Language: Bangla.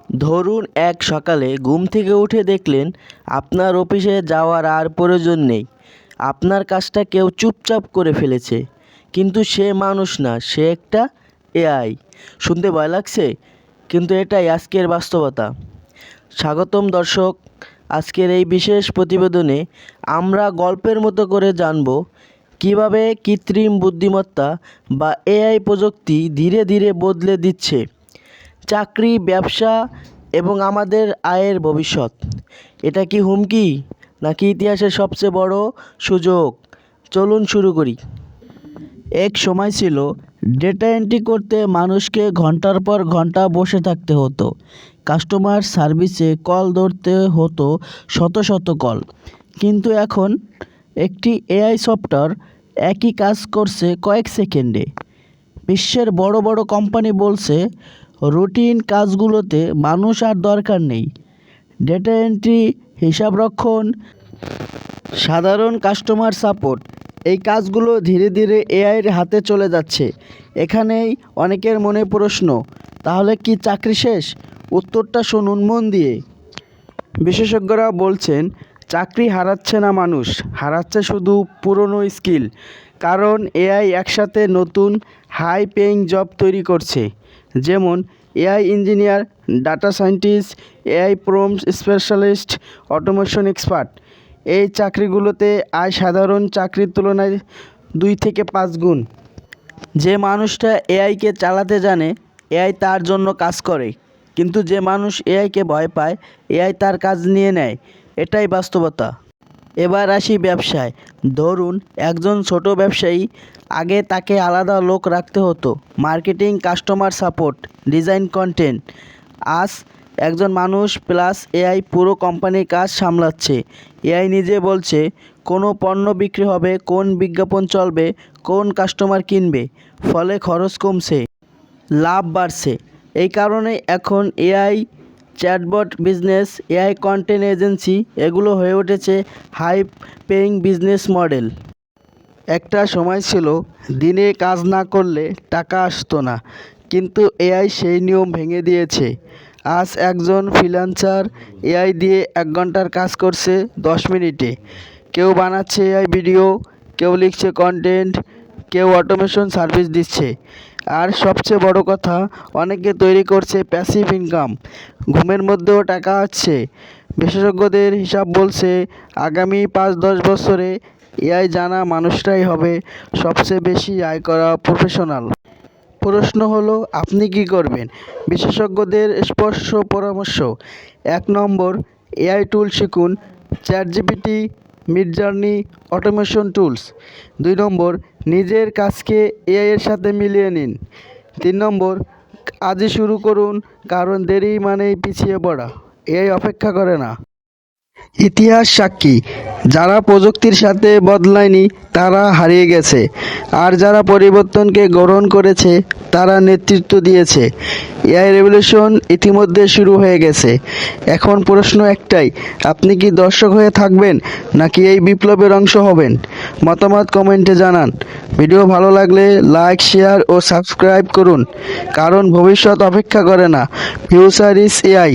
ধরুন এক সকালে ঘুম থেকে উঠে দেখলেন আপনার অফিসে যাওয়ার আর প্রয়োজন নেই। আপনার কাজটা কেউ চুপচাপ করে ফেলেছে। কিন্তু সে মানুষ না, সে একটা এআই। শুনতে ভয় লাগছে, কিন্তু এটাই আজকের বাস্তবতা। স্বাগতম দর্শক, আজকের এই বিশেষ প্রতিবেদনে আমরা গল্পের মতো করে জানব কিভাবে কৃত্রিম বুদ্ধিমত্তা বা এআই প্রযুক্তি ধীরে ধীরে বদলে দিচ্ছে চাকরি, ব্যবসা এবং আমাদের আয়ের ভবিষ্যৎ। এটা কি হুমকি নাকি ইতিহাসের সবচেয়ে বড় সুযোগ? চলুন শুরু করি। এক সময় ছিল ডেটা এন্ট্রি করতে মানুষকে ঘন্টার পর ঘন্টা বসে থাকতে হতো। কাস্টমার সার্ভিসে কল ধরতে হতো শত শত কল। কিন্তু এখন একটি এআই সফটওয়্যার একই কাজ করছে কয়েক সেকেন্ডে। বিশ্বের বড় বড় কোম্পানি বলছে রুটিন কাজগুলোতে মানুষ আর দরকার নেই। ডেটা এন্ট্রি, হিসাবরক্ষণ, সাধারণ কাস্টমার সাপোর্ট, এই কাজগুলো ধীরে ধীরে এআইয়ের হাতে চলে যাচ্ছে। এখানেই অনেকের মনে প্রশ্ন, তাহলে কি চাকরি শেষ? উত্তরটা শুনুন মন দিয়ে। বিশেষজ্ঞরা বলছেন চাকরি হারাচ্ছে না মানুষ, হারাচ্ছে শুধু পুরনো স্কিল। কারণ এআই একসাথে নতুন হাই পেইং জব তৈরি করছে, যেমন AI engineer, data scientist, AI prompt specialist, automation expert. এই চাকরিগুলোতে আয় সাধারণ চাকরির তুলনায় 2 থেকে 5 গুণ। যে মানুষটা এআইকে চালাতে জানে, এআই তার জন্য কাজ করে। কিন্তু যে মানুষ এআইকে ভয় পায়, এআই তার কাজ নিয়ে নেয়। এটাই বাস্তবতা। এবার আসি ব্যবসায়। ধরুন একজন ছোট ব্যবসায়ী, আগে তাকে আলাদা লোক রাখতে হতো, marketing, customer support, design, content. আজ একজন মানুষ প্লাস এআই পুরো কোম্পানির কাজ সামলাচ্ছে। এআই নিজে বলছে কোন পণ্য বিক্রি হবে, কোন বিজ্ঞাপন চলবে, কোন কাস্টমার কিনবে। ফলে খরচ কমছে, লাভ বাড়ছে। এই কারণে এখন AI chatbot business, AI content agency, এগুলো হয়ে উঠেছে হাই পেইং বিজনেস মডেল। একটা সময় ছিল দিনে কাজ না করলে টাকা আসতো না, কিন্তু এআই সেই নিয়ম ভেঙে দিয়েছে। আজ একজন ফ্রিল্যান্সার এআই দিয়ে 1 ঘন্টার কাজ করছে 10 মিনিটে। কেউ বানাচ্ছে এআই ভিডিও, কেউ লিখছে কন্টেন্ট, কেউ অটোমেশন সার্ভিস দিচ্ছে। আর সবচেয়ে বড় কথা, অনেকে তৈরি করছে প্যাসিভ ইনকাম। ঘুমের মধ্যেও টাকা আসছে। বিশেষজ্ঞদের হিসাব বলছে আগামী 5-10 বছরে এআই জানা মানুষরাই হবে সবচেয়ে বেশি আয় করা প্রফেশনাল। প্রশ্ন হলো, আপনি কি করবেন? বিশেষজ্ঞদের স্পষ্ট পরামর্শ: 1 নম্বর, এআই টুল শিখুন, চ্যাটজিপিটি, মিডজার্নি, অটোমেশন টুলস। 2 নম্বর, নিজের কাজকে এআই এর সাথে মিলিয়ে নিন। 3 নম্বর, আজই শুরু করুন, কারণ দেরি মানেই পিছিয়ে পড়া। এআই অপেক্ষা করে না। ইতিহাস সাক্ষী, যারা প্রযুক্তির সাথে বদলায়নি তারা হারিয়ে গেছে, আর যারা পরিবর্তনকে গ্রহণ করেছে তারা নেতৃত্ব দিয়েছে। এআই রেভলিউশন ইতিমধ্যে শুরু হয়ে গেছে। এখন প্রশ্ন একটাই, আপনি কি দর্শক হয়ে থাকবেন নাকি এই বিপ্লবের অংশ হবেন? মতামত কমেন্টে জানান। ভিডিও ভালো লাগলে লাইক, শেয়ার ও সাবস্ক্রাইব করুন, কারণ ভবিষ্যৎ অপেক্ষা করে না। Future is AI.